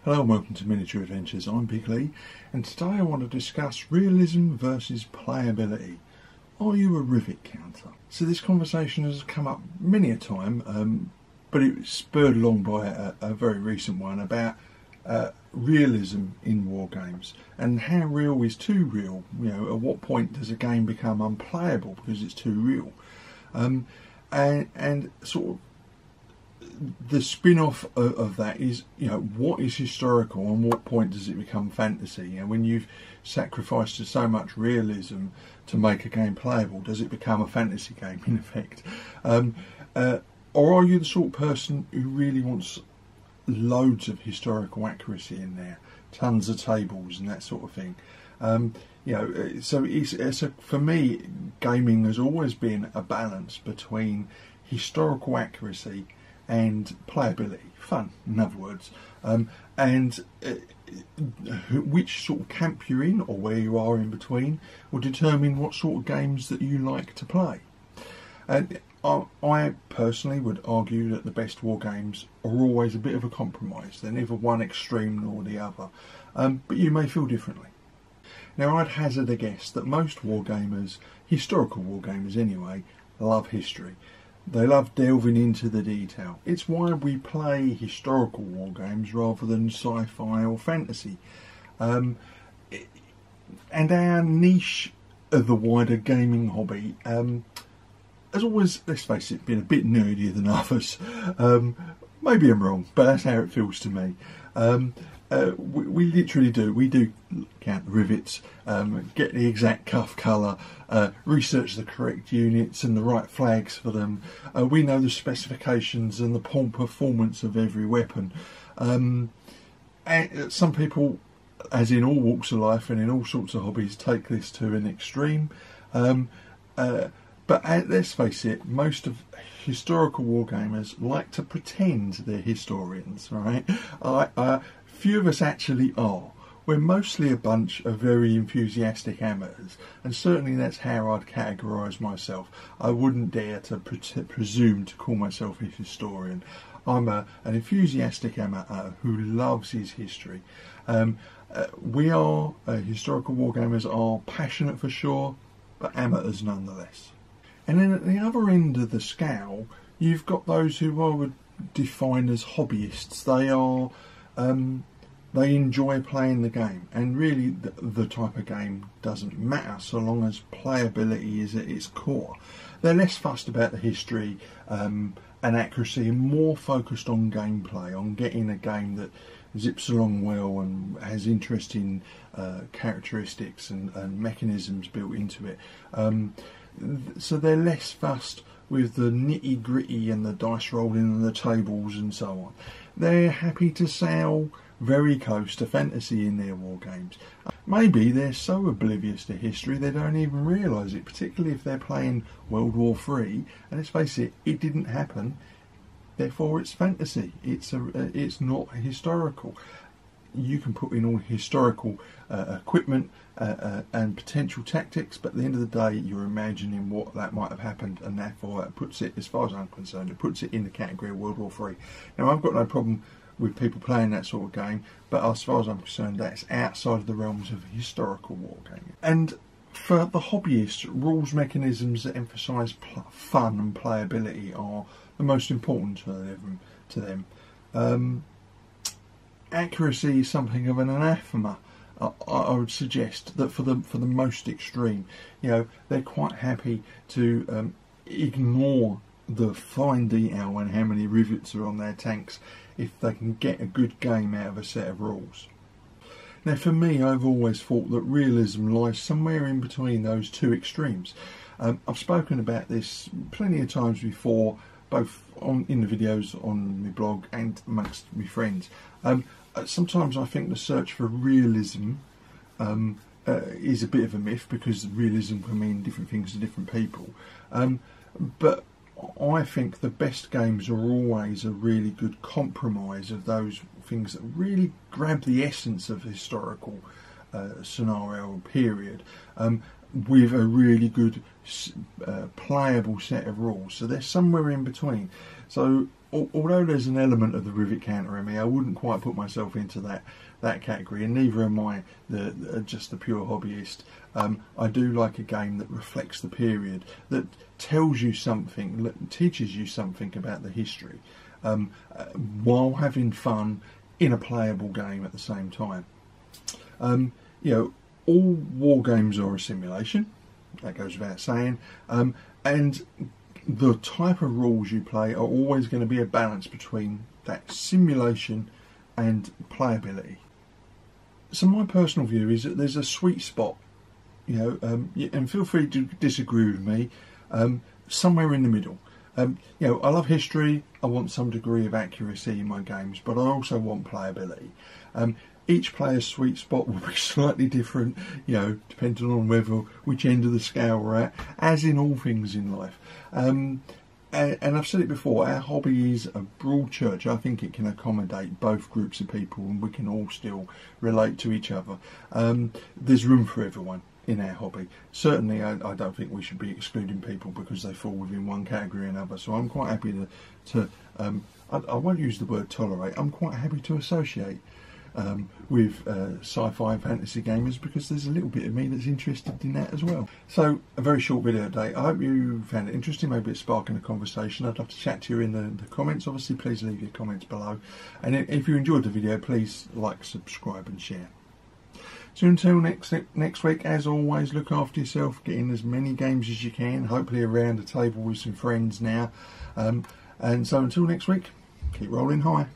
Hello and welcome to Miniature Adventures. I'm Big Lee, and today I want to discuss realism versus playability. Are you a rivet counter? So this conversation has come up many a time, but it was spurred along by a very recent one about realism in Wargames and how real is too real. You know, at what point does a game become unplayable because it's too real? And sort of the spin-off of that is, you know, what is historical and what point does it become fantasy? You know, when you've sacrificed to so much realism to make a game playable, does it become a fantasy game in effect? Or are you the sort of person who really wants loads of historical accuracy in there, tons of tables and that sort of thing? You know, so for me, gaming has always been a balance between historical accuracy and playability, fun, in other words, and which sort of camp you're in or where you are in between will determine what sort of games that you like to play. And I personally would argue that the best war games are always a bit of a compromise. They're neither one extreme nor the other, but you may feel differently. Now, I'd hazard a guess that most wargamers, historical wargamers anyway, love history. They love delving into the detail. It's why we play historical war games rather than sci-fi or fantasy. And our niche of the wider gaming hobby has always, let's face it, been a bit nerdier than others. Maybe I'm wrong, but that's how it feels to me. We literally do. We do count the rivets, get the exact cuff colour, research the correct units and the right flags for them. We know the specifications and the performance of every weapon. And some people, as in all walks of life and in all sorts of hobbies, take this to an extreme. But let's face it, most of historical wargamers like to pretend they're historians, right? Few of us actually are. We're mostly a bunch of very enthusiastic amateurs, and certainly that's how I'd categorise myself. I wouldn't dare to presume to call myself a historian. I'm an enthusiastic amateur who loves his history. We are, historical wargamers are passionate for sure, but amateurs nonetheless. And then at the other end of the scale, you've got those who I would define as hobbyists. They are, they enjoy playing the game, and really the type of game doesn't matter so long as playability is at its core. They're less fussed about the history and accuracy, and more focused on gameplay, on getting a game that zips along well and has interesting characteristics and mechanisms built into it. So they're less fussed with the nitty gritty and the dice rolling and the tables and so on. They're happy to sail very close to fantasy in their war games. Maybe they're so oblivious to history they don't even realise it, particularly if they're playing World War III, and let's face it, it didn't happen, therefore it's fantasy, it's not historical. You can put in all historical equipment and potential tactics, but at the end of the day you're imagining what that might have happened, and therefore that puts it, as far as I'm concerned, it puts it in the category of World War III. Now, I've got no problem with people playing that sort of game, but as far as I'm concerned, that's outside of the realms of historical wargaming. And for the hobbyist, rules mechanisms that emphasise fun and playability are the most important to them. Accuracy is something of an anathema. I would suggest that for the most extreme, you know, they're quite happy to ignore the fine detail and how many rivets are on their tanks if they can get a good game out of a set of rules. Now, for me, I've always thought that realism lies somewhere in between those two extremes. I've spoken about this plenty of times before, both in the videos on my blog and amongst my friends. Sometimes I think the search for realism is a bit of a myth, because realism can mean different things to different people. But I think the best games are always a really good compromise of those things that really grab the essence of the historical scenario or period, with a really good playable set of rules. So they're somewhere in between. So although there's an element of the rivet counter in me, I wouldn't quite put myself into that category, and neither am I just the pure hobbyist. I do like a game that reflects the period, that tells you something, that teaches you something about the history, while having fun in a playable game at the same time. You know, all war games are a simulation, that goes without saying, and the type of rules you play are always going to be a balance between that simulation and playability. So my personal view is that there's a sweet spot, you know, and feel free to disagree with me, somewhere in the middle. You know, I love history, I want some degree of accuracy in my games, but I also want playability. Each player's sweet spot will be slightly different, you know, depending on which end of the scale we're at, as in all things in life. And I've said it before, our hobby is a broad church. I think it can accommodate both groups of people, and we can all still relate to each other. There's room for everyone in our hobby. Certainly I don't think we should be excluding people because they fall within one category or another. So I'm quite happy to I won't use the word tolerate, I'm quite happy to associate with sci-fi and fantasy gamers, because there's a little bit of me that's interested in that as well. So a very short video today. I hope you found it interesting, maybe it's sparking a conversation. I'd love to chat to you in the comments. Obviously please leave your comments below, and if you enjoyed the video, please like, subscribe and share. So until next week, as always, look after yourself, get in as many games as you can, hopefully around a table with some friends now, and so until next week, keep rolling high.